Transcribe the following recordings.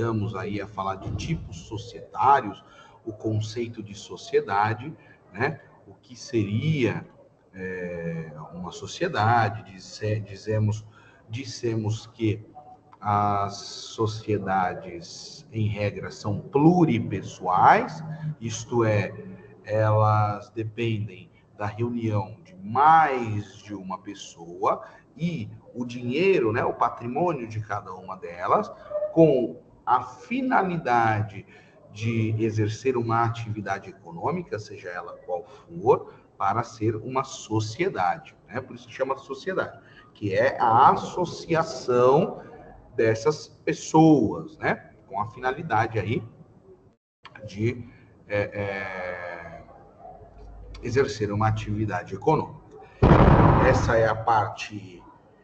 Vamos aí a falar de tipos societários, o conceito de sociedade, né? O que seria uma sociedade? Dissemos que as sociedades, em regra, são pluripessoais, isto é, elas dependem da reunião de mais de uma pessoa e o dinheiro, né, o patrimônio de cada uma delas, com a finalidade de exercer uma atividade econômica, seja ela qual for, para ser uma sociedade, né? Por isso que chama sociedade, que é a associação dessas pessoas, né? Com a finalidade aí de exercer uma atividade econômica. Essa é a parte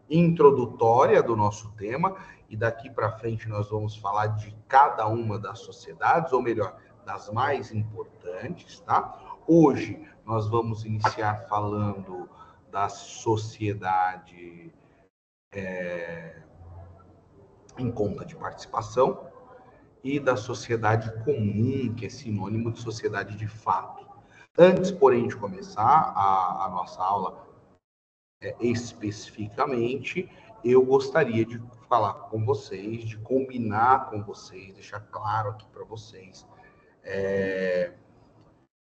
introdutória do nosso tema, e daqui para frente nós vamos falar de cada uma das sociedades, ou melhor, das mais importantes, tá? Hoje nós vamos iniciar falando da sociedade em conta de participação e da sociedade comum, que é sinônimo de sociedade de fato. Antes, porém, de começar a nossa aula especificamente, eu gostaria de falar com vocês, de combinar com vocês, deixar claro aqui para vocês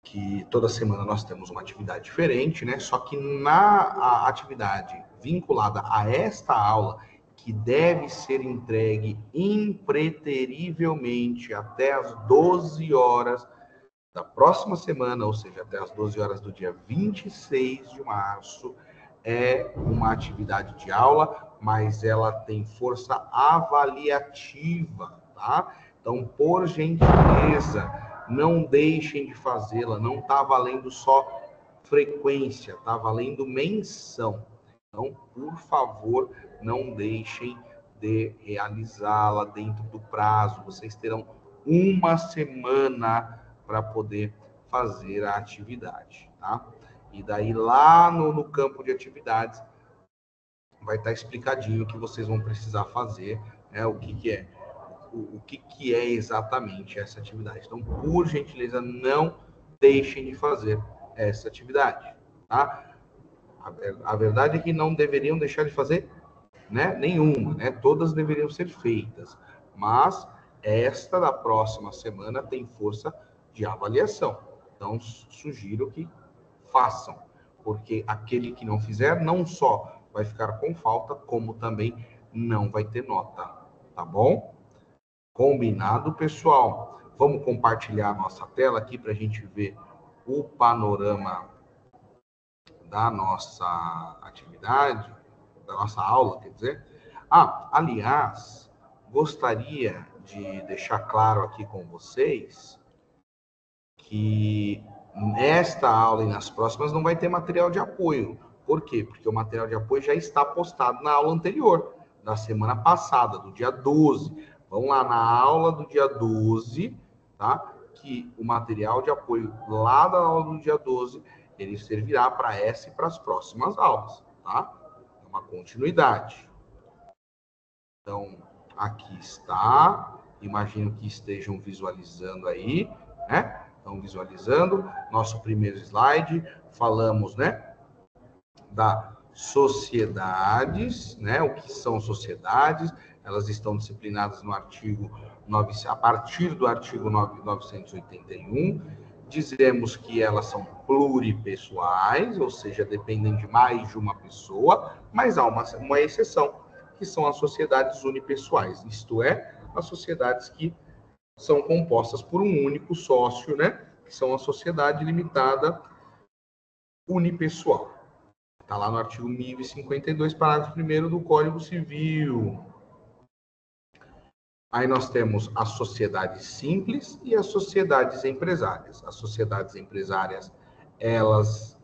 que toda semana nós temos uma atividade diferente, né? Só que na atividade vinculada a esta aula, que deve ser entregue impreterivelmente até as 12 horas da próxima semana, ou seja, até as 12 horas do dia 26 de março, é uma atividade de aula, mas ela tem força avaliativa, tá? Então, por gentileza, não deixem de fazê-la, não está valendo só frequência, está valendo menção. Então, por favor, não deixem de realizá-la dentro do prazo. Vocês terão uma semana para poder fazer a atividade, tá? E daí lá no campo de atividades vai estar explicadinho o que vocês vão precisar fazer, né? O que é exatamente essa atividade. Então, por gentileza, não deixem de fazer essa atividade, tá? A verdade é que não deveriam deixar de fazer, né, nenhuma, né? Todas deveriam ser feitas, mas esta da próxima semana tem força de avaliação. Então, sugiro que façam, porque aquele que não fizer não só vai ficar com falta, como também não vai ter nota, tá bom? Combinado, pessoal? Vamos compartilhar a nossa tela aqui para a gente ver o panorama da nossa atividade, da nossa aula, quer dizer. Aliás, gostaria de deixar claro aqui com vocês que nesta aula e nas próximas não vai ter material de apoio. Por quê? Porque o material de apoio já está postado na aula anterior, da semana passada, do dia 12. Vamos lá na aula do dia 12, tá? Que o material de apoio lá da aula do dia 12, ele servirá para essa e para as próximas aulas, tá? É uma continuidade. Então, aqui está. Imagino que estejam visualizando aí, né? Estão visualizando nosso primeiro slide. Falamos, né, da sociedades, né? O que são sociedades? Elas estão disciplinadas no artigo 9, a partir do artigo 981. Dizemos que elas são pluripessoais, ou seja, dependem de mais de uma pessoa, mas há uma exceção, que são as sociedades unipessoais, isto é, as sociedades que são compostas por um único sócio, né? Que são a sociedade limitada unipessoal. Está lá no artigo 1052, parágrafo 1º do Código Civil. Aí nós temos as sociedades simples e as sociedades empresárias. As sociedades empresárias, elas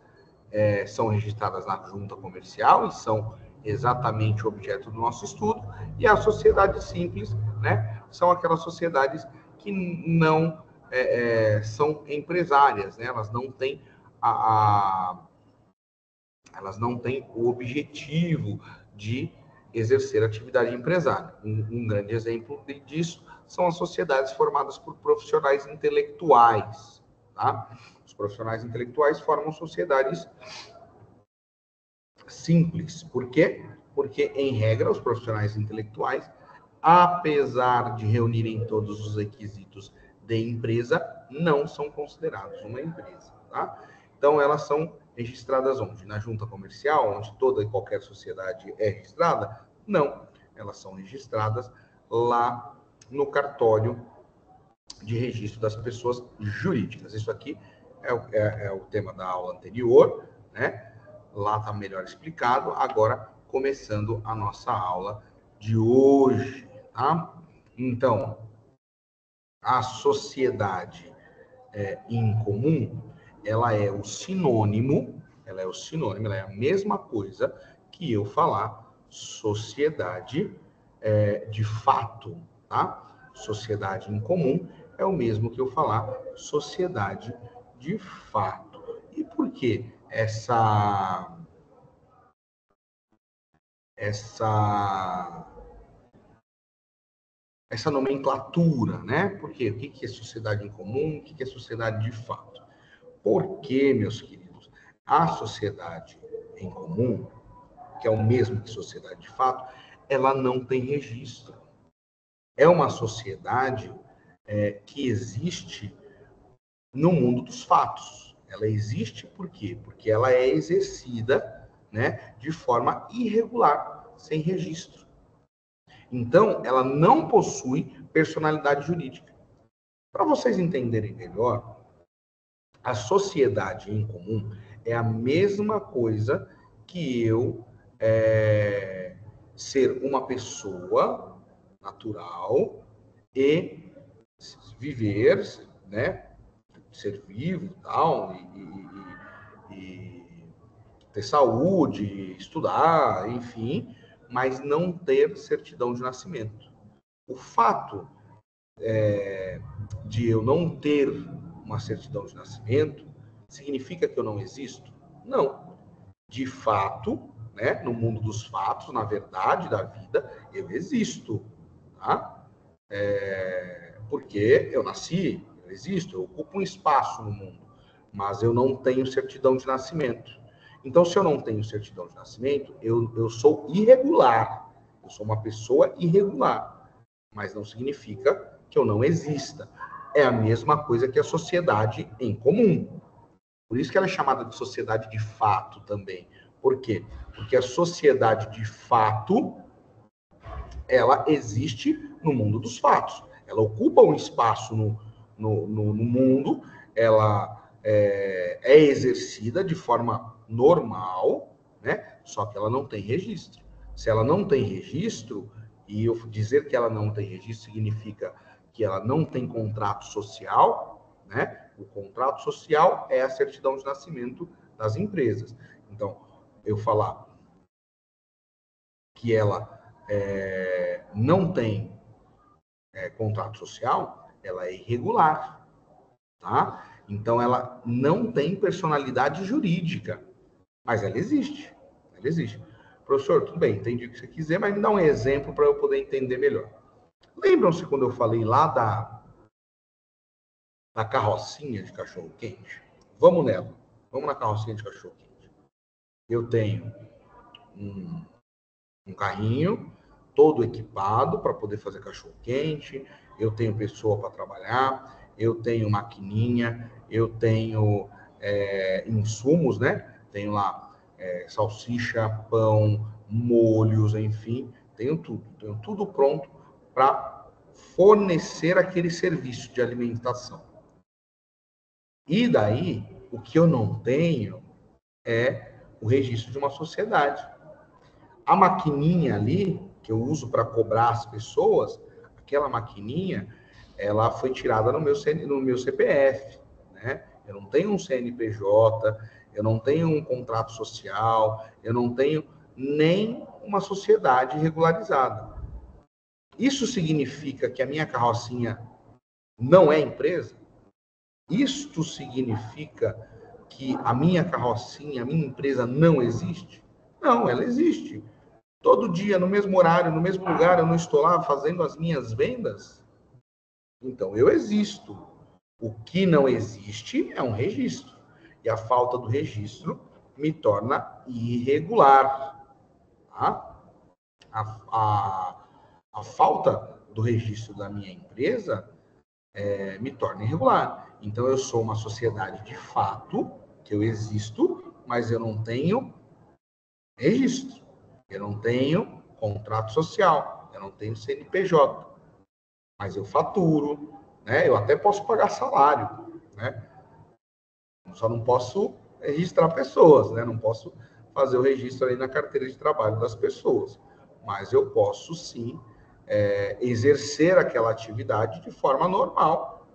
são registradas na junta comercial e são exatamente o objeto do nosso estudo. E as sociedades simples, né, são aquelas sociedades que não são empresárias, né? Elas não têm elas não têm o objetivo de exercer atividade empresária. Um grande exemplo disso são as sociedades formadas por profissionais intelectuais, tá? Os profissionais intelectuais formam sociedades simples. Por quê? Porque, em regra, os profissionais intelectuais, apesar de reunirem todos os requisitos de empresa, não são considerados uma empresa, tá? Então, elas são registradas onde? Na junta comercial, onde toda e qualquer sociedade é registrada? Não. Elas são registradas lá no cartório de registro das pessoas jurídicas. Isso aqui é o tema da aula anterior, né? Lá está melhor explicado. Agora, começando a nossa aula de hoje, tá? Então, a sociedade em comum, ela é ela é a mesma coisa que eu falar sociedade de fato, tá? Sociedade em comum é o mesmo que eu falar sociedade de fato. E por que essa nomenclatura, né? Porque o que é sociedade em comum, o que é sociedade de fato? Porque, meus queridos, a sociedade em comum, que é o mesmo que sociedade de fato, ela não tem registro. É uma sociedade que existe no mundo dos fatos. Ela existe por quê? Porque ela é exercida, né, de forma irregular, sem registro. Então, ela não possui personalidade jurídica. Para vocês entenderem melhor, a sociedade em comum é a mesma coisa que eu ser uma pessoa natural e viver, né, ser vivo tal, e ter saúde, estudar, enfim, mas não ter certidão de nascimento. O fato de eu não ter uma certidão de nascimento significa que eu não existo? Não. De fato, né, no mundo dos fatos, na verdade da vida, eu existo, tá? Porque eu nasci, eu existo, eu ocupo um espaço no mundo, mas eu não tenho certidão de nascimento. Então, se eu não tenho certidão de nascimento, eu sou irregular, eu sou uma pessoa irregular, mas não significa que eu não exista. É a mesma coisa que a sociedade em comum. Por isso que ela é chamada de sociedade de fato também. Por quê? Porque a sociedade de fato, ela existe no mundo dos fatos. Ela ocupa um espaço no mundo, ela é exercida de forma normal, né? Só que ela não tem registro. Se ela não tem registro, e eu dizer que ela não tem registro significa que ela não tem contrato social, né? O contrato social é a certidão de nascimento das empresas. Então, eu falar que ela não tem contrato social, ela é irregular, tá? Então, ela não tem personalidade jurídica, mas ela existe. Ela existe. Professor, tudo bem, entendi o que você quiser, mas me dá um exemplo para eu poder entender melhor. Lembram-se quando eu falei lá da carrocinha de cachorro-quente? Vamos nela. Vamos na carrocinha de cachorro-quente. Eu tenho um carrinho todo equipado para poder fazer cachorro-quente, eu tenho pessoa para trabalhar, eu tenho maquininha, eu tenho insumos, né? Tenho lá salsicha, pão, molhos, enfim, tenho tudo pronto para fornecer aquele serviço de alimentação. E daí, o que eu não tenho é o registro de uma sociedade. A maquininha ali, que eu uso para cobrar as pessoas, aquela maquininha, ela foi tirada no meu CPF, né? Eu não tenho um CNPJ, eu não tenho um contrato social, eu não tenho nem uma sociedade regularizada. Isso significa que a minha carrocinha não é empresa? Isto significa que a minha carrocinha, a minha empresa não existe? Não, ela existe. Todo dia, no mesmo horário, no mesmo lugar, eu não estou lá fazendo as minhas vendas? Então, eu existo. O que não existe é um registro. E a falta do registro me torna irregular. Tá? A falta do registro da minha empresa me torna irregular. Então, eu sou uma sociedade de fato, que eu existo, mas eu não tenho registro. Eu não tenho contrato social. Eu não tenho CNPJ. Mas eu faturo, né? Eu até posso pagar salário, né? Só não posso registrar pessoas, né? Não posso fazer o registro aí na carteira de trabalho das pessoas. Mas eu posso sim exercer aquela atividade de forma normal.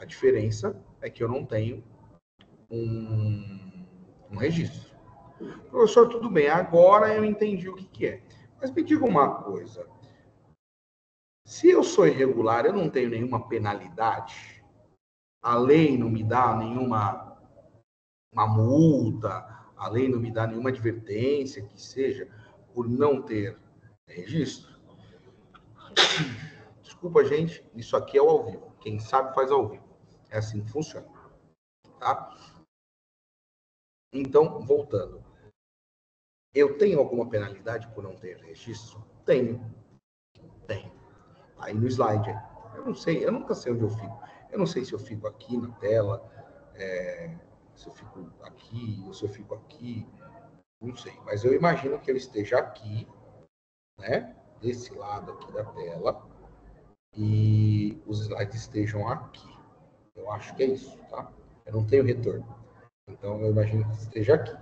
A diferença é que eu não tenho um registro. Professor, tudo bem, agora eu entendi o que é. Mas me diga uma coisa. Se eu sou irregular, eu não tenho nenhuma penalidade? A lei não me dá nenhuma uma multa, a lei não me dá nenhuma advertência que seja por não ter registro? Desculpa, gente, isso aqui é o ao vivo. Quem sabe faz ao vivo. É assim que funciona, tá? Então, voltando. Eu tenho alguma penalidade por não ter registro? Tenho. Tenho. Aí no slide. Eu não sei, eu nunca sei onde eu fico. Eu não sei se eu fico aqui na tela, se eu fico aqui, ou se eu fico aqui. Não sei, mas eu imagino que eu esteja aqui, né? Desse lado aqui da tela, e os slides estejam aqui. Eu acho que é isso, tá? Eu não tenho retorno. Então, eu imagino que esteja aqui.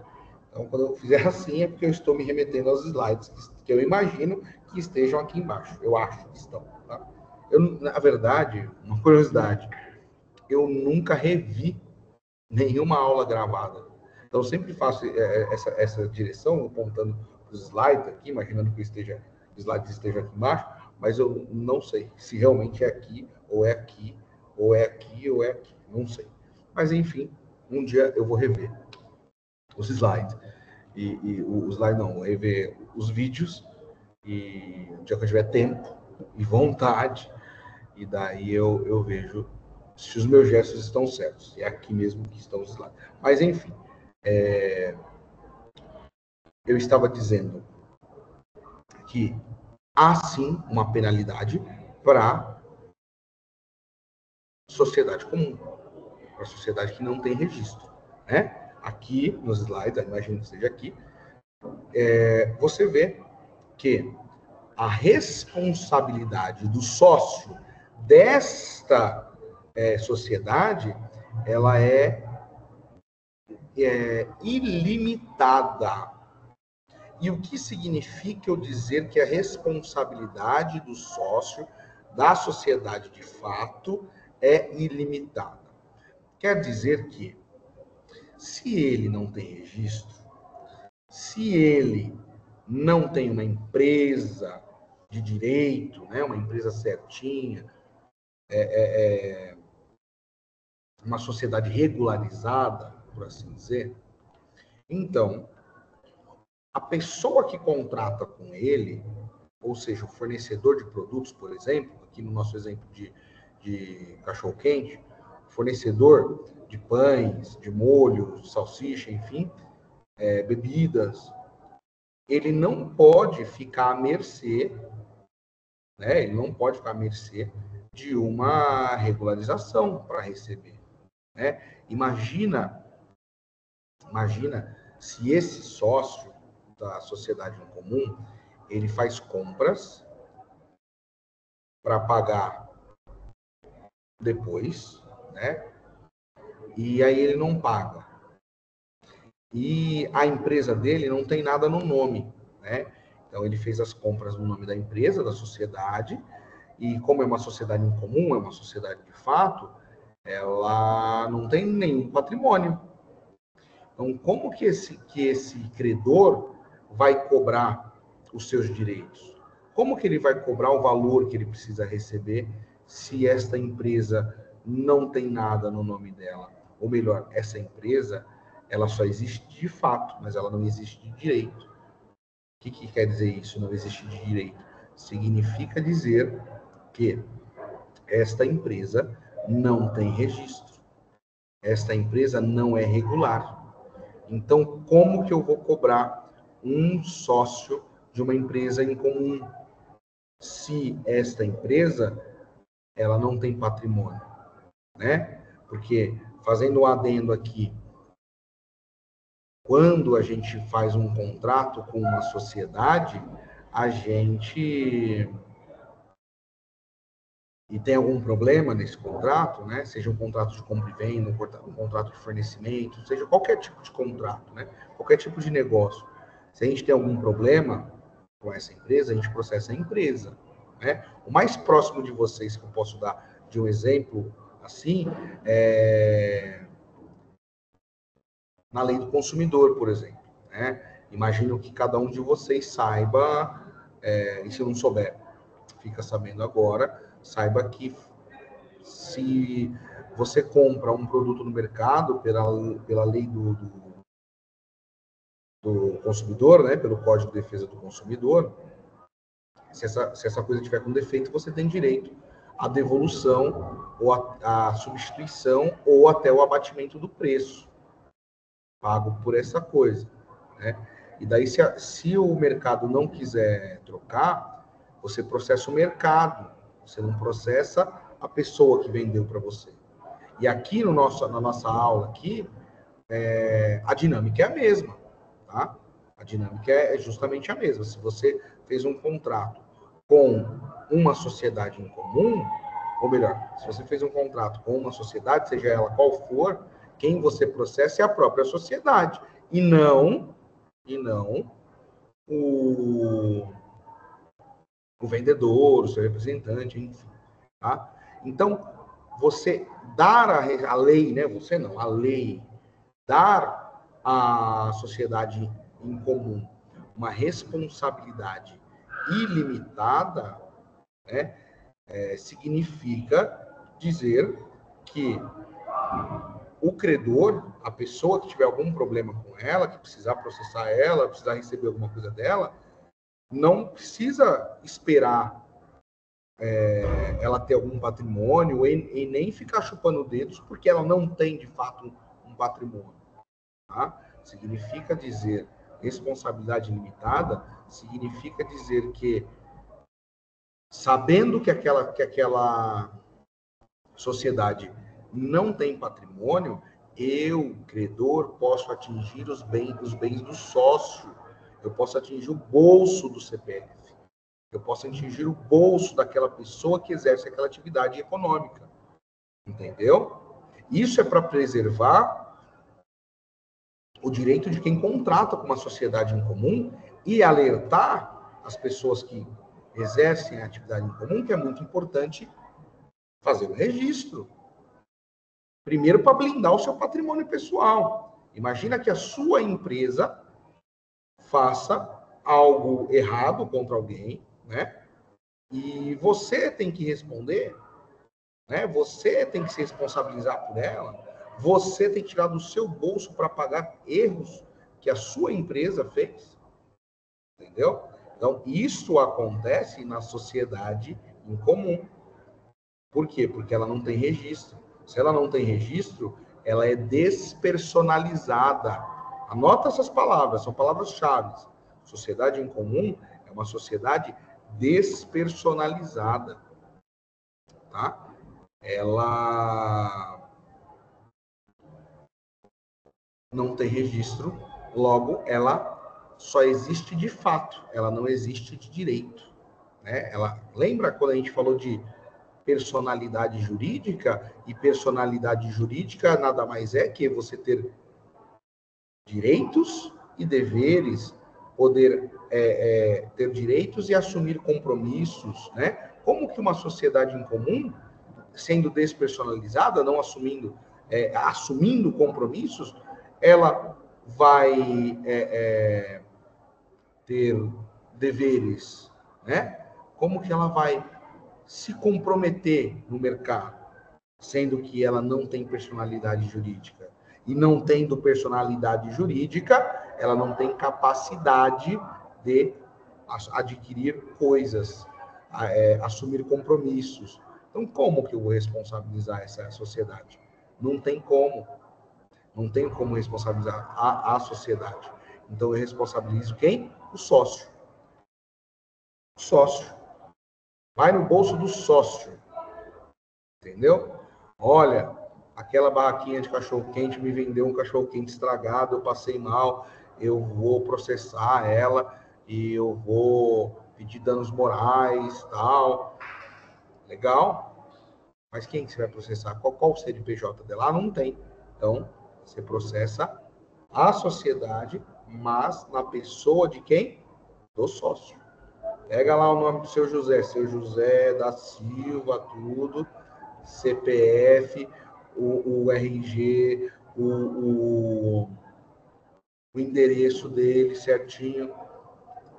Então, quando eu fizer assim, é porque eu estou me remetendo aos slides que eu imagino que estejam aqui embaixo. Eu acho que estão, tá? Eu, na verdade, uma curiosidade, eu nunca revi nenhuma aula gravada. Então, eu sempre faço essa direção, apontando os slides aqui, imaginando que os slides estejam aqui embaixo, mas eu não sei se realmente é aqui, ou é aqui, ou é aqui, ou é aqui. Não sei. Mas, enfim, um dia eu vou rever os slides. E os slides não, vou rever os vídeos, e um dia que eu tiver tempo e vontade, e daí eu vejo se os meus gestos estão certos. É aqui mesmo que estão os slides. Mas, enfim, eu estava dizendo que há sim uma penalidade para a sociedade comum, para a sociedade que não tem registro, né? Aqui nos slides, imagino que esteja aqui, você vê que a responsabilidade do sócio desta sociedade, ela é ilimitada. E o que significa eu dizer que a responsabilidade do sócio da sociedade de fato é ilimitada? Quer dizer que, se ele não tem registro, se ele não tem uma empresa de direito, né, uma empresa certinha, uma sociedade regularizada, por assim dizer, então, a pessoa que contrata com ele, ou seja, o fornecedor de produtos, por exemplo, aqui no nosso exemplo de cachorro-quente, fornecedor de pães, de molhos, salsicha, enfim, bebidas, ele não pode ficar à mercê, né? Ele não pode ficar à mercê de uma regularização para receber, né? Imagina se esse sócio da sociedade em comum, ele faz compras para pagar depois, né? E aí ele não paga. E a empresa dele não tem nada no nome, né? Então ele fez as compras no nome da empresa, da sociedade, e como é uma sociedade em comum, é uma sociedade de fato, ela não tem nenhum patrimônio. Então, como que esse credor vai cobrar os seus direitos? Como que ele vai cobrar o valor que ele precisa receber se esta empresa não tem nada no nome dela? Ou melhor, essa empresa, ela só existe de fato, mas ela não existe de direito. O que quer dizer isso, não existe de direito? Significa dizer que esta empresa não tem registro. Esta empresa não é regular. Então, como que eu vou cobrar um sócio de uma empresa em comum se esta empresa ela não tem patrimônio, né? Porque, fazendo um adendo aqui, quando a gente faz um contrato com uma sociedade, a gente e tem algum problema nesse contrato, né? Seja um contrato de compra e venda, um contrato de fornecimento, seja qualquer tipo de contrato, né? Qualquer tipo de negócio. Se a gente tem algum problema com essa empresa, a gente processa a empresa, né? O mais próximo de vocês que eu posso dar de um exemplo assim é na lei do consumidor, por exemplo, né? Imagino que cada um de vocês saiba, e se não souber, fica sabendo agora, saiba que se você compra um produto no mercado pela lei do consumidor, né, pelo Código de Defesa do Consumidor, se essa coisa tiver com defeito, você tem direito à devolução ou à substituição ou até o abatimento do preço pago por essa coisa, né? E daí, se o mercado não quiser trocar, você processa o mercado, você não processa a pessoa que vendeu para você. E aqui na nossa aula aqui, a dinâmica é a mesma, tá? A dinâmica é justamente a mesma. Se você fez um contrato com uma sociedade em comum, ou melhor, se você fez um contrato com uma sociedade, seja ela qual for, quem você processa é a própria sociedade, e não o, o vendedor, o seu representante, enfim, tá? Então, você dar a lei, né? Você não, a lei, dar à sociedade em comum uma responsabilidade ilimitada, né? Significa dizer que o credor, a pessoa que tiver algum problema com ela, que precisar processar ela, precisar receber alguma coisa dela, não precisa esperar ela ter algum patrimônio e nem ficar chupando dedos porque ela não tem de fato um patrimônio. Tá? Significa dizer responsabilidade limitada, significa dizer que, sabendo que aquela sociedade não tem patrimônio, eu, credor, posso atingir os bens do sócio, eu posso atingir o bolso do CPF, eu posso atingir o bolso daquela pessoa que exerce aquela atividade econômica, entendeu? Isso é para preservar o direito de quem contrata com uma sociedade em comum e alertar as pessoas que exercem a atividade em comum que é muito importante fazer o registro. Primeiro, para blindar o seu patrimônio pessoal. Imagina que a sua empresa faça algo errado contra alguém, né? E você tem que responder, né? Você tem que se responsabilizar por ela. Você tem que tirar do seu bolso para pagar erros que a sua empresa fez, entendeu? Então, isso acontece na sociedade em comum. Por quê? Porque ela não tem registro. Se ela não tem registro, ela é despersonalizada. Anota essas palavras, são palavras-chave. Sociedade em comum é uma sociedade despersonalizada, tá? Ela não tem registro, logo ela só existe de fato, ela não existe de direito, né? Ela lembra quando a gente falou de personalidade jurídica, e personalidade jurídica nada mais é que você ter direitos e deveres, poder ter direitos e assumir compromissos, né? Como que uma sociedade em comum, sendo despersonalizada, não assumindo compromissos, ela vai ter deveres, né? Como que ela vai se comprometer no mercado, sendo que ela não tem personalidade jurídica? E não tendo personalidade jurídica, ela não tem capacidade de adquirir coisas, assumir compromissos. Então, como que eu vou responsabilizar essa sociedade? Não tem como. Não tem como responsabilizar a sociedade. Então, eu responsabilizo quem? O sócio. O sócio. Vai no bolso do sócio. Entendeu? Olha, aquela barraquinha de cachorro-quente me vendeu um cachorro-quente estragado, eu passei mal, eu vou processar ela e eu vou pedir danos morais, tal. Legal? Mas quem que você vai processar? Qual o CNPJ dela? Não tem. Então, você processa a sociedade, mas na pessoa de quem? Do sócio. Pega lá o nome do seu José da Silva, tudo, CPF, o RG, o endereço dele certinho,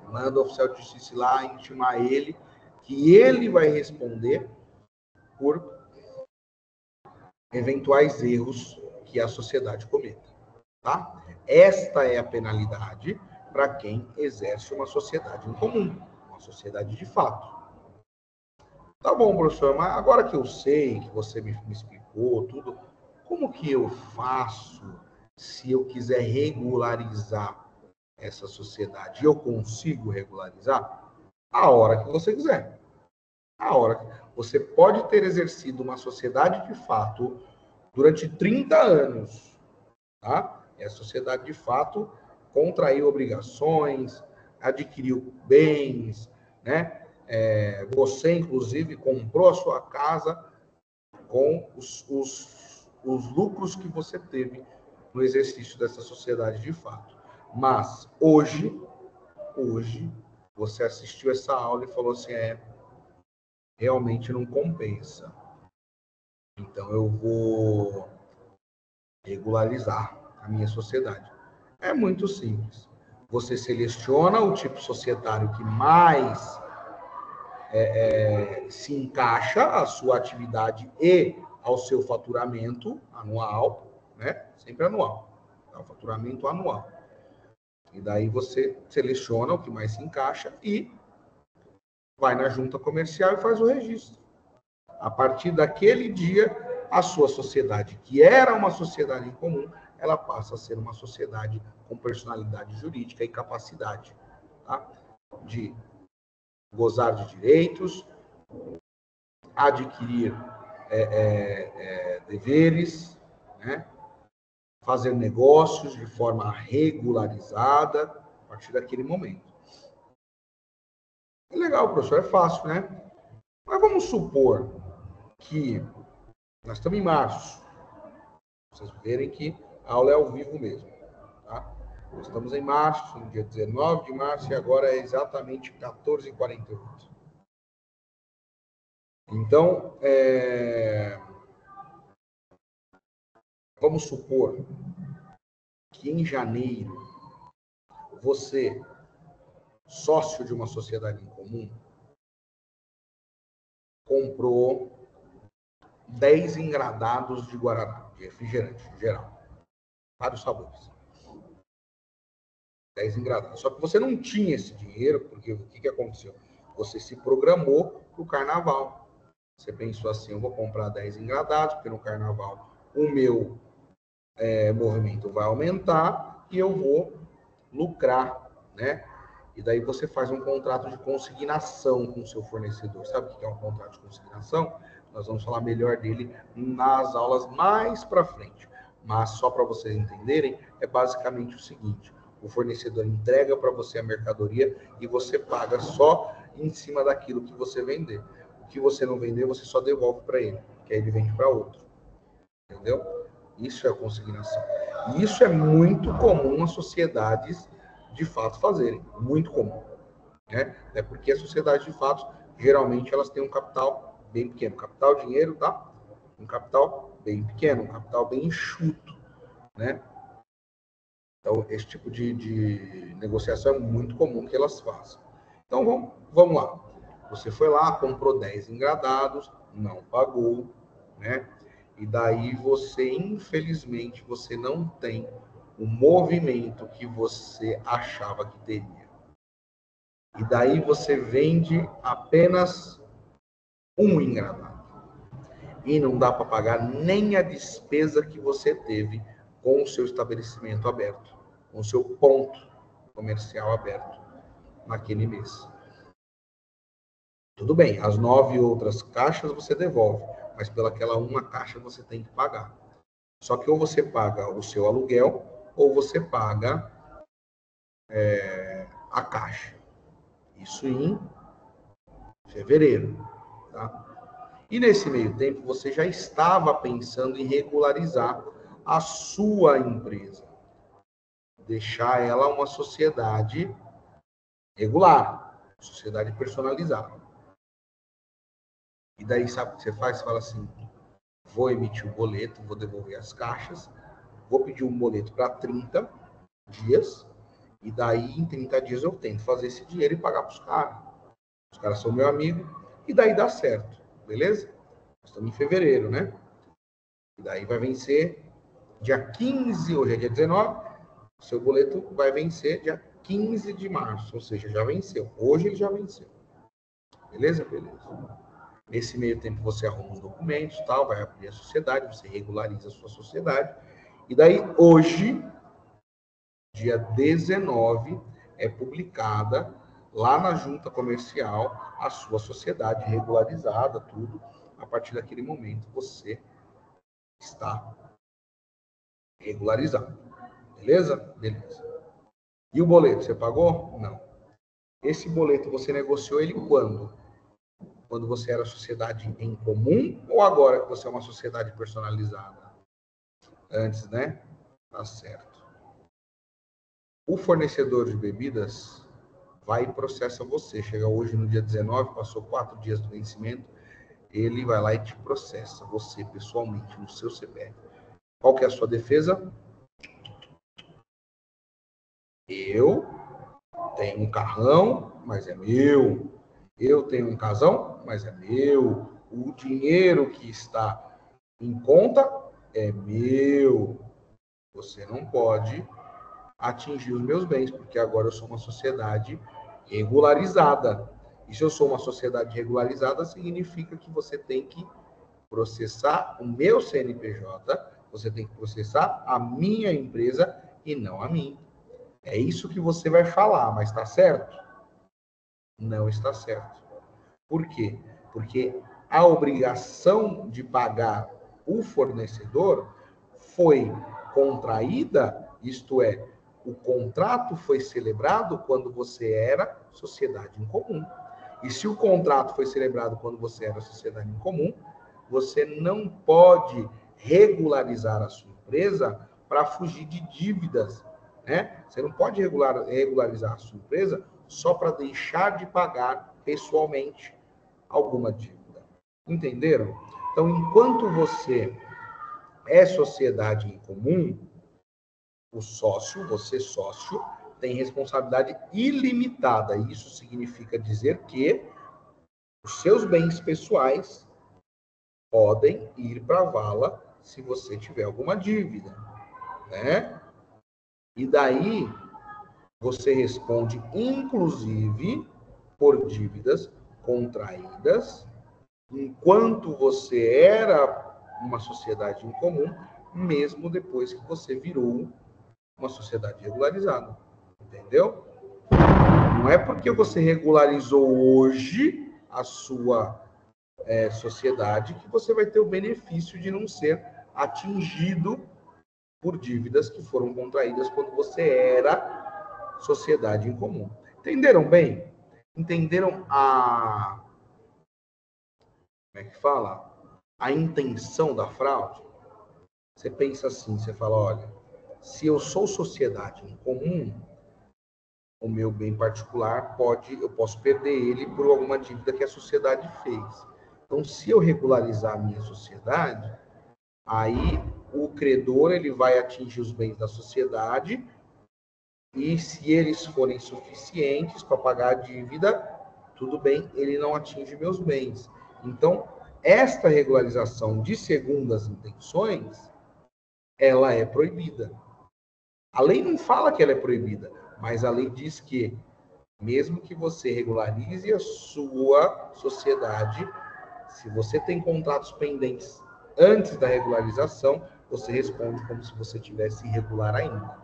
manda o oficial de justiça lá, intimar ele, que ele vai responder por eventuais erros que a sociedade cometa, tá? Esta é a penalidade para quem exerce uma sociedade em comum, uma sociedade de fato. Tá bom, professor, mas agora que eu sei, que você me explicou tudo, como que eu faço se eu quiser regularizar essa sociedade? Eu consigo regularizar? A hora que você quiser. A hora que você pode ter exercido uma sociedade de fato durante 30 anos, tá? E a sociedade de fato contraiu obrigações, adquiriu bens, né? Você, inclusive, comprou a sua casa com os lucros que você teve no exercício dessa sociedade de fato. Mas hoje, você assistiu essa aula e falou assim, realmente não compensa. Então eu vou regularizar a minha sociedade. É muito simples. Você seleciona o tipo societário que mais se encaixa à sua atividade e ao seu faturamento anual, né? Sempre anual, tá? O faturamento anual. E daí você seleciona o que mais se encaixa e vai na junta comercial e faz o registro. A partir daquele dia, a sua sociedade, que era uma sociedade em comum, ela passa a ser uma sociedade com personalidade jurídica e capacidade, tá? De gozar de direitos, adquirir deveres, né? Fazer negócios de forma regularizada a partir daquele momento. É legal, professor, é fácil, né? Mas vamos supor que nós estamos em março. Vocês verem que a aula é ao vivo mesmo, tá? Nós estamos em março, no dia 19 de março, e agora é exatamente 14h48. Então, vamos supor que em janeiro, você, sócio de uma sociedade em comum, comprou 10 engradados de Guaraná, de refrigerante em geral, vários sabores. 10 engradados. Só que você não tinha esse dinheiro, porque o que aconteceu? Você se programou para o carnaval. Você pensou assim, eu vou comprar 10 engradados, porque no carnaval o meu movimento vai aumentar e eu vou lucrar, né? E daí você faz um contrato de consignação com o seu fornecedor. Sabe o que é um contrato de consignação? Nós vamos falar melhor dele nas aulas mais para frente. Mas só para vocês entenderem, é basicamente o seguinte: o fornecedor entrega para você a mercadoria e você paga só em cima daquilo que você vender. O que você não vender, você só devolve para ele, que aí ele vende para outro. Entendeu? Isso é consignação. E isso é muito comum as sociedades de fato fazerem. Muito comum. Né? É porque as sociedades de fato, geralmente, elas têm um capital bem pequeno. Capital, dinheiro, tá? Um capital bem pequeno, um capital bem enxuto. Né? Então, esse tipo de negociação é muito comum que elas façam. Então, vamos lá. Você foi lá, comprou 10 engradados, não pagou, né? E daí você, infelizmente, você não tem o movimento que você achava que teria. E daí você vende apenas um engradado. E não dá para pagar nem a despesa que você teve com o seu estabelecimento aberto, com o seu ponto comercial aberto naquele mês. Tudo bem, as 9 outras caixas você devolve, mas pelaquela uma caixa você tem que pagar. Só que ou você paga o seu aluguel, ou você paga a caixa. Isso em fevereiro, tá? E nesse meio tempo, você já estava pensando em regularizar a sua empresa. Deixar ela uma sociedade regular, sociedade personalizada. E daí, sabe o que você faz? Você fala assim, vou emitir o boleto, vou devolver as caixas, vou pedir um boleto para 30 dias, e daí em 30 dias eu tento fazer esse dinheiro e pagar para os caras. Os caras são meu amigo, e daí dá certo, beleza? Nós estamos em fevereiro, né? E daí vai vencer dia 15, hoje é dia 19, o seu boleto vai vencer dia 15 de março, ou seja, já venceu. Hoje ele já venceu. Beleza? Beleza. Nesse meio tempo você arruma os documentos, tal, vai abrir a sociedade, você regulariza a sua sociedade. E daí hoje, dia 19, é publicada lá na junta comercial a sua sociedade regularizada, tudo. A partir daquele momento você está regularizado. Beleza? Beleza. E o boleto, você pagou? Não. Esse boleto você negociou ele quando? Quando você era sociedade em comum ou agora que você é uma sociedade personalizada? Antes, né? Tá certo. O fornecedor de bebidas vai e processa você. Chega hoje no dia 19, passou 4 dias do vencimento, ele vai lá e te processa, você pessoalmente, no seu CPF. Qual que é a sua defesa? Eu tenho um carrão, mas é meu. Eu tenho um casão, mas é meu. O dinheiro que está em conta é meu. Você não pode atingir os meus bens, porque agora eu sou uma sociedade regularizada. E se eu sou uma sociedade regularizada, significa que você tem que processar o meu CNPJ, você tem que processar a minha empresa e não a mim. É isso que você vai falar, mas está certo? Não está certo. Por quê? Porque a obrigação de pagar o fornecedor foi contraída, isto é, o contrato foi celebrado quando você era sociedade em comum. E se o contrato foi celebrado quando você era sociedade em comum, você não pode regularizar a sua empresa para fugir de dívidas, né? Você não pode regularizar a sua empresa só para deixar de pagar pessoalmente alguma dívida. Entenderam? Então, enquanto você é sociedade em comum, o sócio, você sócio, tem responsabilidade ilimitada. Isso significa dizer que os seus bens pessoais podem ir para a vala se você tiver alguma dívida, né? E daí você responde, inclusive, por dívidas contraídas enquanto você era uma sociedade em comum, mesmo depois que você virou uma sociedade regularizada. Entendeu? Não é porque você regularizou hoje a sua sociedade que você vai ter o benefício de não ser atingido por dívidas que foram contraídas quando você era sociedade em comum. Entenderam bem? Entenderam como é que fala? A intenção da fraude? Você pensa assim, você fala, olha, se eu sou sociedade em comum, o meu bem particular eu posso perder ele por alguma dívida que a sociedade fez. Então, se eu regularizar a minha sociedade, aí o credor ele vai atingir os bens da sociedade e se eles forem suficientes para pagar a dívida, tudo bem, ele não atinge meus bens. Então, esta regularização de segundas intenções, ela é proibida. A lei não fala que ela é proibida, mas a lei diz que Mesmo que você regularize a sua sociedade, se você tem contratos pendentes antes da regularização, você responde como se você tivesse irregular ainda.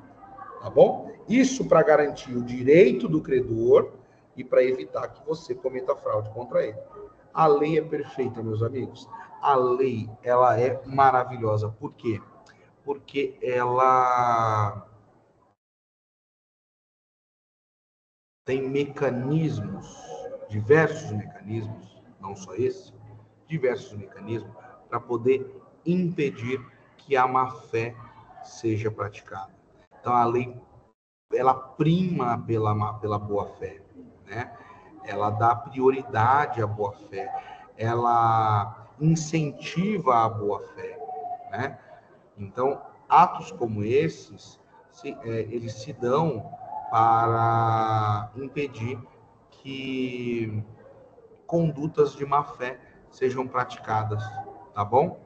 Tá bom? Isso para garantir o direito do credor e para evitar que você cometa fraude contra ele. A lei é perfeita, meus amigos. A lei, ela é maravilhosa. Por quê? Porque ela tem mecanismos, diversos mecanismos, não só esse, diversos mecanismos para poder impedir que a má-fé seja praticada. Então, a lei, ela prima pela boa-fé, né? Ela dá prioridade à boa-fé, ela incentiva a boa-fé, né? Então, atos como esses, eles se dão para impedir que condutas de má-fé sejam praticadas, tá bom?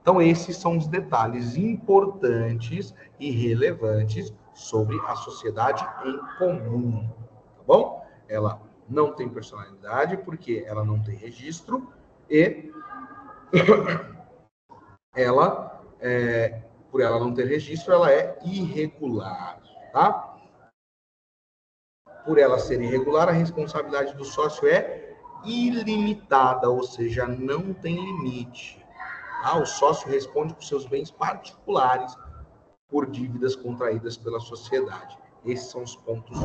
Então, esses são os detalhes importantes e relevantes sobre a sociedade em comum, tá bom? Ela não tem personalidade porque ela não tem registro e ela, por ela não ter registro, ela é irregular, tá? Por ela ser irregular, a responsabilidade do sócio é ilimitada, ou seja, não tem limite. Tá? O sócio responde por seus bens particulares por dívidas contraídas pela sociedade. Esses são os pontos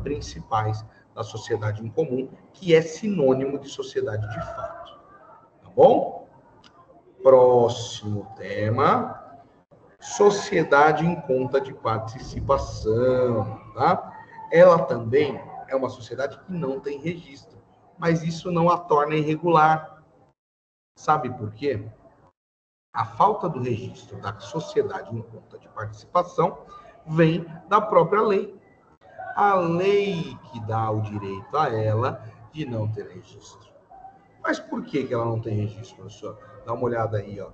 principais da sociedade em comum, que é sinônimo de sociedade de fato. Tá bom? Próximo tema. Sociedade em conta de participação, tá? Ela também é uma sociedade que não tem registro, mas isso não a torna irregular. Sabe por quê? A falta do registro da sociedade em conta de participação vem da própria lei. A lei que dá o direito a ela de não ter registro. Mas por que ela não tem registro, professor? Dá uma olhada aí, ó.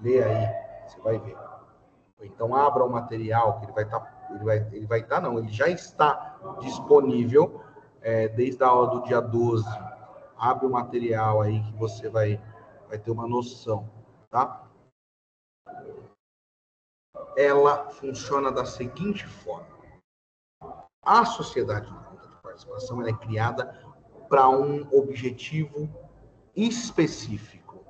Lê aí, você vai ver. Então abra o material que ele vai estar, não, ele já está disponível desde a aula do dia 12. Abre o material aí que você vai ter uma noção, tá? Ela funciona da seguinte forma: a sociedade de conta de participação ela é criada para um objetivo específico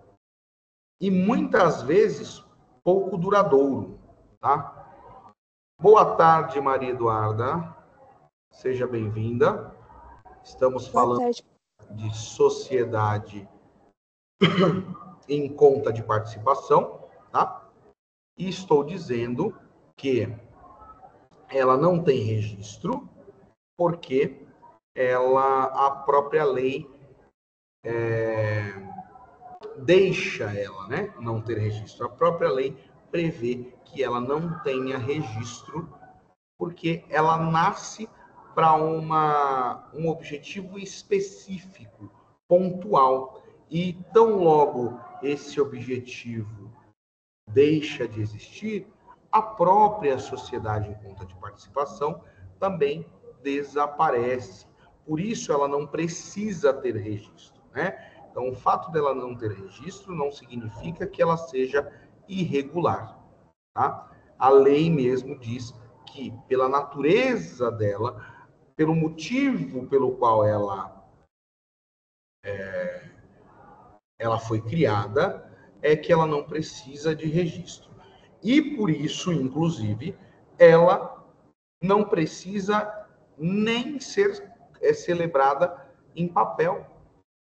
e muitas vezes pouco duradouro, tá? Boa tarde, Maria Eduarda. Seja bem-vinda. Estamos Boa falando tarde. de sociedade em conta de participação, tá? E estou dizendo que ela não tem registro porque a própria lei deixa ela, né, não ter registro. A própria lei prevê que ela não tenha registro porque ela nasce para um objetivo específico, pontual. E tão logo esse objetivo deixa de existir, a própria sociedade em conta de participação também desaparece. Por isso, ela não precisa ter registro, né? Então, o fato dela não ter registro não significa que ela seja irregular, tá? A lei mesmo diz que, pela natureza dela, pelo motivo pelo qual ela foi criada, é que ela não precisa de registro. E por isso, inclusive, ela não precisa nem ser celebrada em papel.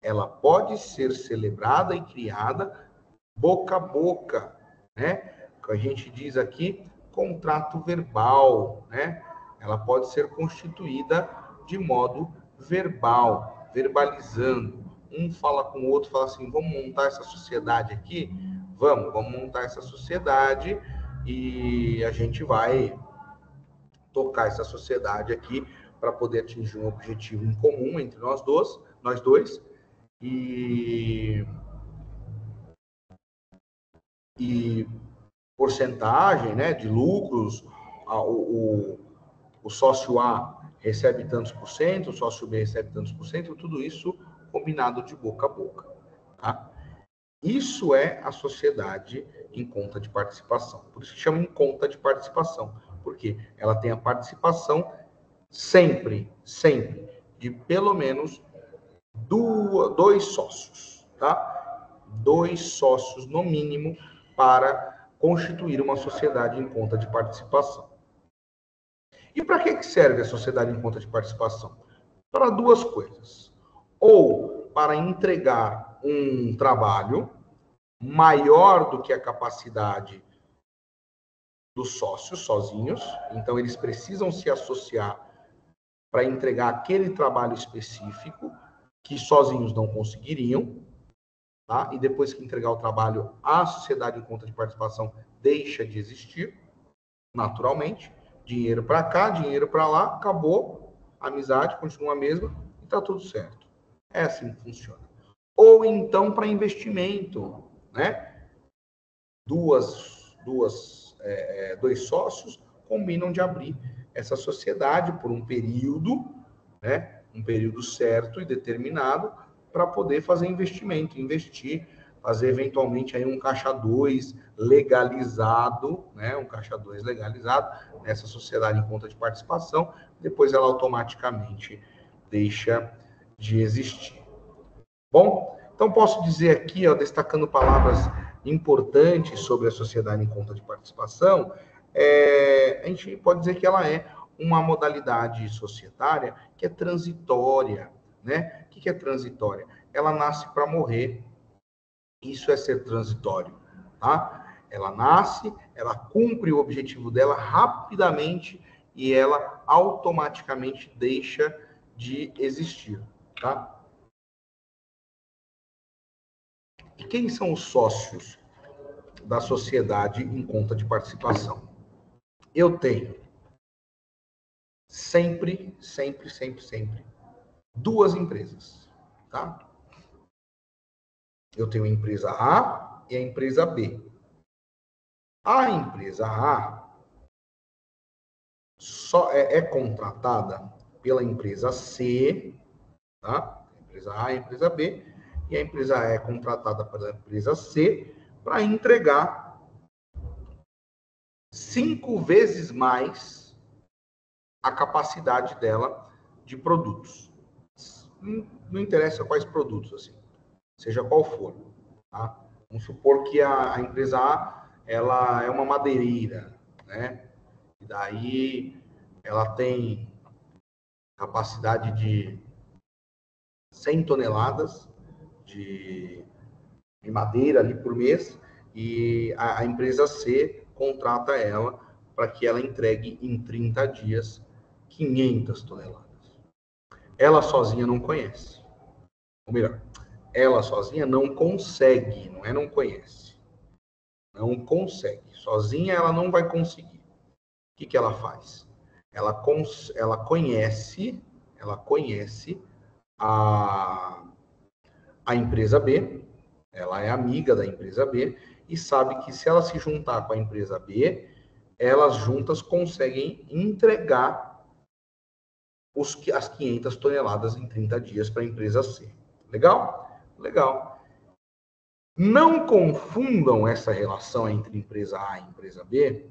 Ela pode ser celebrada e criada boca a boca, né? Que a gente diz aqui, contrato verbal, né? Ela pode ser constituída de modo verbal, verbalizando. Um fala com o outro, fala assim: vamos montar essa sociedade aqui? Vamos montar essa sociedade e a gente vai tocar essa sociedade aqui para poder atingir um objetivo em comum entre nós dois, e porcentagem, né, de lucros, o sócio A recebe tantos por cento, o sócio B recebe tantos por cento, tudo isso combinado de boca a boca. Tá? Isso é a sociedade em conta de participação. Por isso que chama em conta de participação. Porque ela tem a participação sempre, de pelo menos dois sócios, tá? 2 sócios no mínimo para constituir uma sociedade em conta de participação. E para que serve a sociedade em conta de participação? Para 2 coisas. Ou para entregar um trabalho maior do que a capacidade dos sócios sozinhos, então eles precisam se associar para entregar aquele trabalho específico que sozinhos não conseguiriam, tá? E depois que entregar o trabalho, a sociedade em conta de participação deixa de existir, naturalmente. Dinheiro para cá, dinheiro para lá, acabou, a amizade continua a mesma e está tudo certo. É assim que funciona. Ou então para investimento, né? Dois sócios combinam de abrir essa sociedade por um período, né? Um período certo e determinado para poder fazer investimento, investir, fazer eventualmente aí um caixa 2 legalizado, né? Um caixa 2 legalizado nessa sociedade em conta de participação, depois ela automaticamente deixa de existir. Bom, então posso dizer aqui, ó, destacando palavras importantes sobre a sociedade em conta de participação, a gente pode dizer que ela é uma modalidade societária que é transitória, né? O que é transitória? Ela nasce para morrer. Isso é ser transitório, tá? Ela nasce, ela cumpre o objetivo dela rapidamente e ela automaticamente deixa de existir, tá? E quem são os sócios da sociedade em conta de participação? Eu tenho sempre 2 empresas, tá? Eu tenho a empresa A e a empresa B. A empresa A só é contratada pela empresa C, tá? A empresa A e a empresa B, e a empresa A é contratada pela empresa C para entregar 5 vezes mais a capacidade dela de produtos. Não interessa quais produtos, assim, seja qual for. Tá? Vamos supor que a empresa A ela é uma madeireira, né? E daí ela tem capacidade de 100 toneladas de madeira ali por mês e a empresa C contrata ela para que ela entregue em 30 dias 500 toneladas. Ela sozinha não conhece. Ou melhor, ela sozinha não consegue, não conhece. Não consegue. Sozinha ela não vai conseguir. O que ela faz? Ela conhece a empresa B, ela é amiga da empresa B e sabe que se ela se juntar com a empresa B, elas juntas conseguem entregar as 500 toneladas em 30 dias para a empresa C. Legal? Legal. Não confundam essa relação entre empresa A e empresa B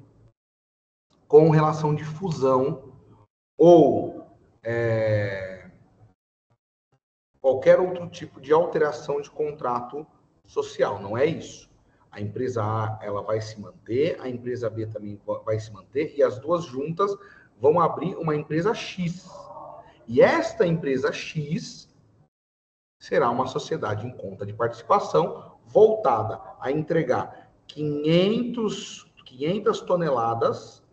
com relação de fusão ou qualquer outro tipo de alteração de contrato social. Não é isso. A empresa A ela vai se manter, a empresa B também vai se manter e as duas juntas vão abrir uma empresa X. E esta empresa X será uma sociedade em conta de participação voltada a entregar 500 toneladas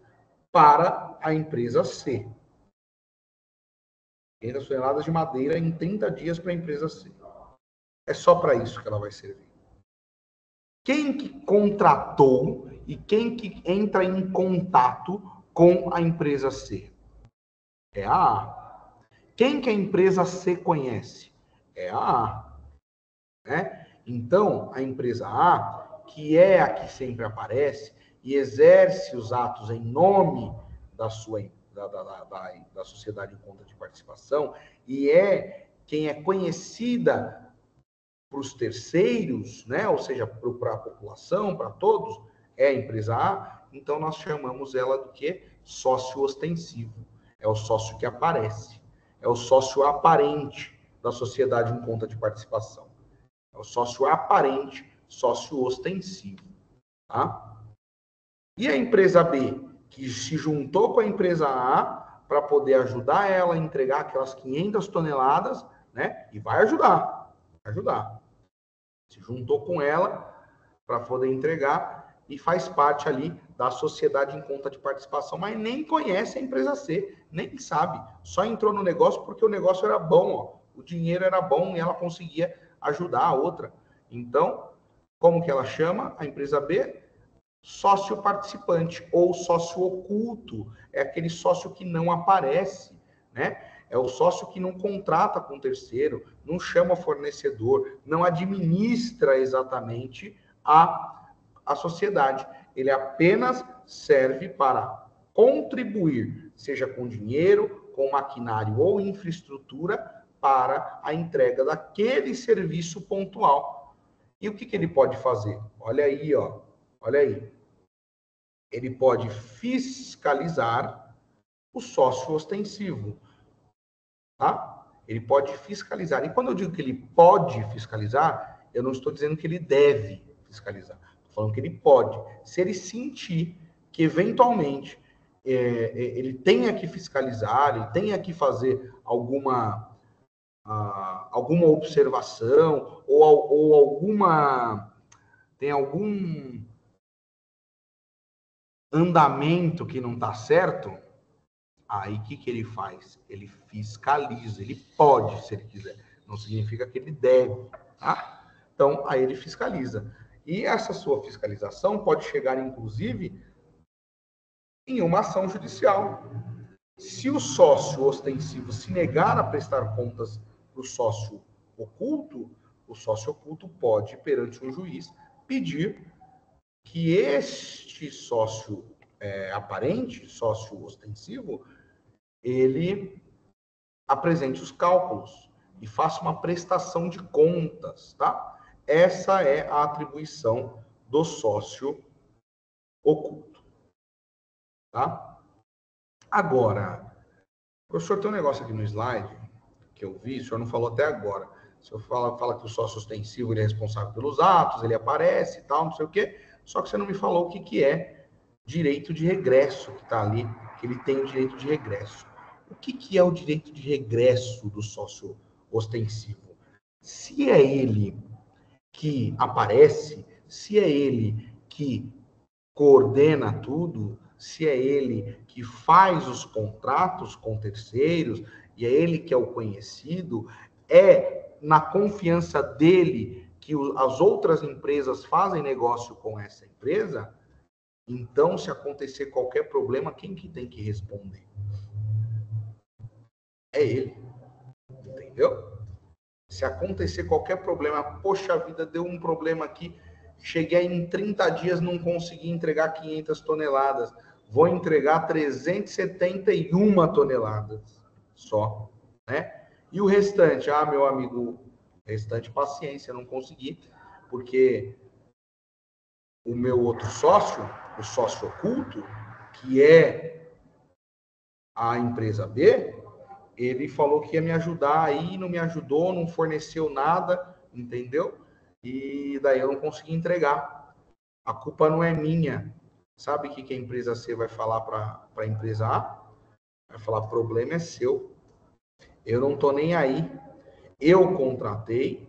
para a empresa C. 500 toneladas de madeira em 30 dias para a empresa C. É só para isso que ela vai servir. Quem que contratou e quem que entra em contato com a empresa C? É a A. Quem que a empresa C conhece? É a A. Né? Então, a empresa A, que é a que sempre aparece e exerce os atos em nome da sociedade em conta de participação e é quem é conhecida para os terceiros, né? Ou seja, para a população, para todos, é a empresa A, então nós chamamos ela do que? Sócio ostensivo. É o sócio que aparece. É o sócio aparente da sociedade em conta de participação. É o sócio aparente, sócio ostensivo. Tá? E a empresa B, que se juntou com a empresa A para poder ajudar ela a entregar aquelas 500 toneladas, né? E vai ajudar. Se juntou com ela para poder entregar e faz parte ali da sociedade em conta de participação, mas nem conhece a empresa C, nem sabe. Só entrou no negócio porque o negócio era bom, ó. O dinheiro era bom e ela conseguia ajudar a outra. Então, como que ela chama a empresa B? Sócio participante ou sócio oculto. É aquele sócio que não aparece, né? É o sócio que não contrata com terceiro, não chama fornecedor, não administra exatamente a sociedade. Ele apenas serve para contribuir, seja com dinheiro, com maquinário ou infraestrutura, para a entrega daquele serviço pontual. E o que ele pode fazer? Olha aí, ó. Olha aí. Ele pode fiscalizar o sócio ostensivo. Tá? Ele pode fiscalizar. E quando eu digo que ele pode fiscalizar, eu não estou dizendo que ele deve fiscalizar. Estou falando que ele pode. Se ele sentir que, eventualmente, ele tenha que fiscalizar, ele tenha que fazer alguma observação ou alguma... tem algum andamento que não está certo, aí o que ele faz? Ele fiscaliza, ele pode, se ele quiser. Não significa que ele deve, tá? Então, aí ele fiscaliza. E essa sua fiscalização pode chegar, inclusive, em uma ação judicial. Se o sócio ostensivo se negar a prestar contas para o sócio oculto pode, perante um juiz, pedir que este sócio aparente, sócio ostensivo, ele apresente os cálculos e faça uma prestação de contas, tá? Essa é a atribuição do sócio oculto, tá? Agora, professor, tem um negócio aqui no slide que eu vi, o senhor não falou até agora. O senhor fala que o sócio ostensivo ele é responsável pelos atos, ele aparece e tal, não sei o quê, só que você não me falou o que é direito de regresso que está ali, que ele tem o direito de regresso. O que é o direito de regresso do sócio ostensivo? Se é ele que aparece, se é ele que coordena tudo, se é ele que faz os contratos com terceiros, e é ele que é o conhecido, é na confiança dele que as outras empresas fazem negócio com essa empresa, então, se acontecer qualquer problema, quem que tem que responder? É ele. Entendeu? Se acontecer qualquer problema, poxa vida, deu um problema aqui, cheguei em 30 dias, não consegui entregar 500 toneladas, vou entregar 371 toneladas só, né? E o restante, meu amigo, restante paciência, não consegui, porque o meu outro sócio, o sócio oculto, que é a empresa B, ele falou que ia me ajudar aí, não me ajudou, não forneceu nada, entendeu? E daí eu não consegui entregar. A culpa não é minha. Sabe o que a empresa C vai falar para a empresa A? Vai falar, problema é seu. Eu não tô nem aí. Eu contratei,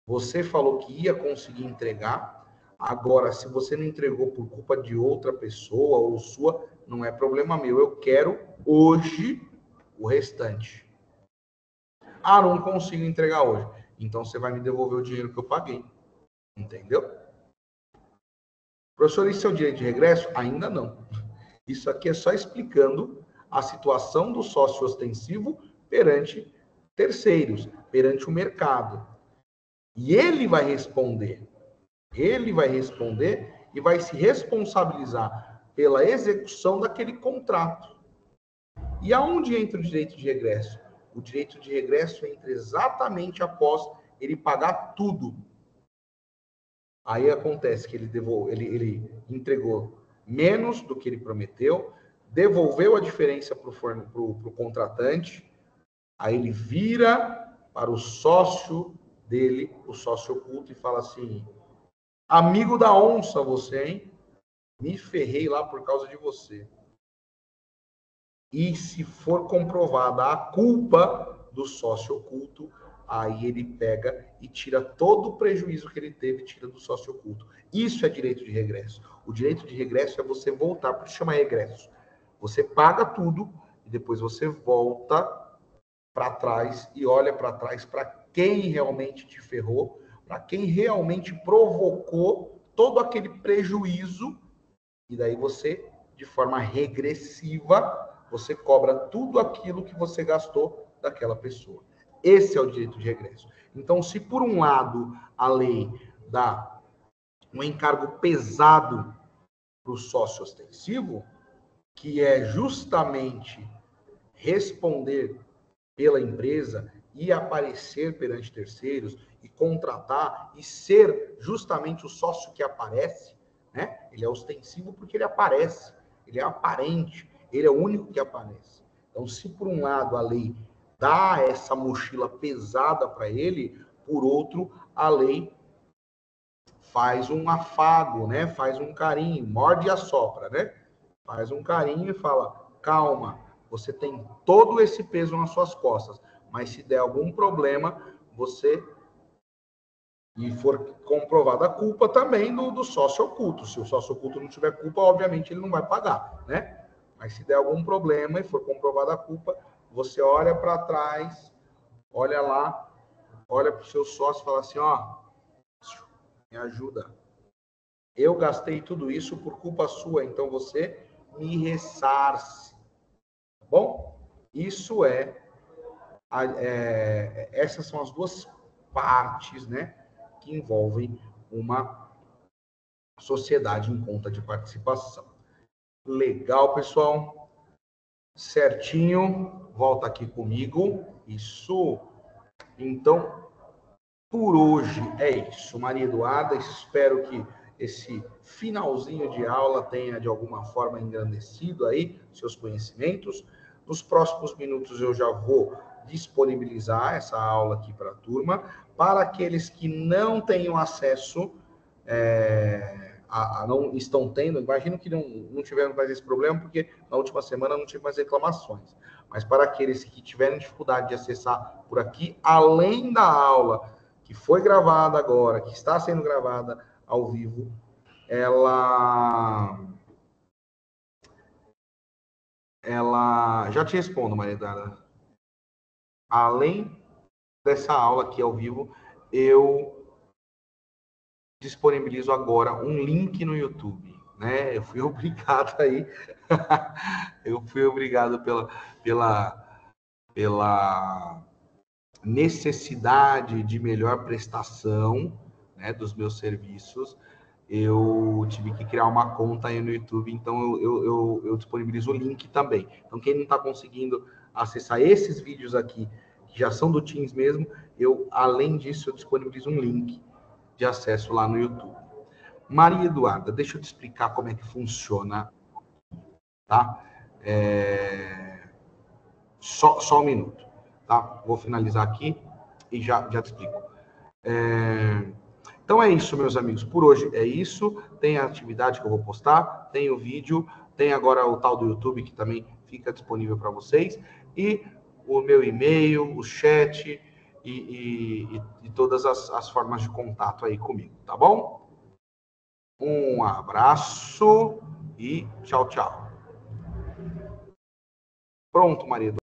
você falou que ia conseguir entregar. Agora, se você não entregou por culpa de outra pessoa ou sua, não é problema meu. Eu quero hoje o restante. Não consigo entregar hoje. Então você vai me devolver o dinheiro que eu paguei. Entendeu? Professor, isso é o direito de regresso? Ainda não. Isso aqui é só explicando a situação do sócio ostensivo perante terceiros, perante o mercado. E ele vai responder. Ele vai responder e vai se responsabilizar pela execução daquele contrato. E aonde entra o direito de regresso? O direito de regresso entra exatamente após ele pagar tudo. Aí acontece que ele entregou menos do que ele prometeu, devolveu a diferença para o contratante, aí ele vira para o sócio dele, o sócio oculto, e fala assim: amigo da onça você, hein? Me ferrei lá por causa de você. E se for comprovada a culpa do sócio oculto, aí ele pega e tira todo o prejuízo que ele teve, tira do sócio oculto. Isso é direito de regresso. O direito de regresso é você voltar, por isso chama regresso. Você paga tudo e depois você volta para trás e olha para trás para quem realmente te ferrou, para quem realmente provocou todo aquele prejuízo, e daí você, de forma regressiva, você cobra tudo aquilo que você gastou daquela pessoa. Esse é o direito de regresso. Então, se por um lado a lei dá um encargo pesado para o sócio ostensivo, que é justamente responder pela empresa e aparecer perante terceiros e contratar e ser justamente o sócio que aparece, né? Ele é ostensivo porque ele aparece, ele é aparente, ele é o único que aparece. Então, se por um lado a lei dá essa mochila pesada para ele, por outro, a lei faz um afago, né? Faz um carinho, morde e assopra, né? Faz um carinho e fala: calma, você tem todo esse peso nas suas costas, mas se der algum problema, você e for comprovada a culpa também do sócio oculto. Se o sócio oculto não tiver culpa, obviamente ele não vai pagar, né? Mas se der algum problema e for comprovada a culpa, você olha para trás, olha lá, olha para o seu sócio e fala assim: ó, me ajuda. Eu gastei tudo isso por culpa sua, então você me ressarce. Tá bom? Isso essas são as duas partes, né, que envolvem uma sociedade em conta de participação. Legal, pessoal? Certinho? Volta aqui comigo. Isso. Então, por hoje é isso, Maria Eduarda. Espero que esse finalzinho de aula tenha de alguma forma engrandecido aí seus conhecimentos. Nos próximos minutos eu já vou disponibilizar essa aula aqui para a turma. Para aqueles que não tenham acesso, não estão tendo, imagino que não tiveram mais esse problema, porque na última semana não tive mais reclamações. Mas para aqueles que tiverem dificuldade de acessar por aqui, além da aula que foi gravada agora, que está sendo gravada ao vivo, ela já te respondo, Maria Eduarda. Além dessa aula aqui ao vivo, eu disponibilizo agora um link no YouTube, né? Eu fui obrigado aí, eu fui obrigado pela necessidade de melhor prestação, né, dos meus serviços. Eu tive que criar uma conta aí no YouTube, então eu disponibilizo o link também. Então, quem não está conseguindo acessar esses vídeos aqui, que já são do Teams mesmo, além disso, eu disponibilizo um link de acesso lá no YouTube. Maria Eduarda, deixa eu te explicar como é que funciona, tá? Só um minuto, tá? Vou finalizar aqui e já te explico. Então é isso, meus amigos. Por hoje é isso. Tem a atividade que eu vou postar, tem o vídeo, tem agora o tal do YouTube que também fica disponível para vocês, e o meu e-mail, o chat e todas as formas de contato aí comigo, tá bom? Um abraço e tchau, tchau. Pronto, marido.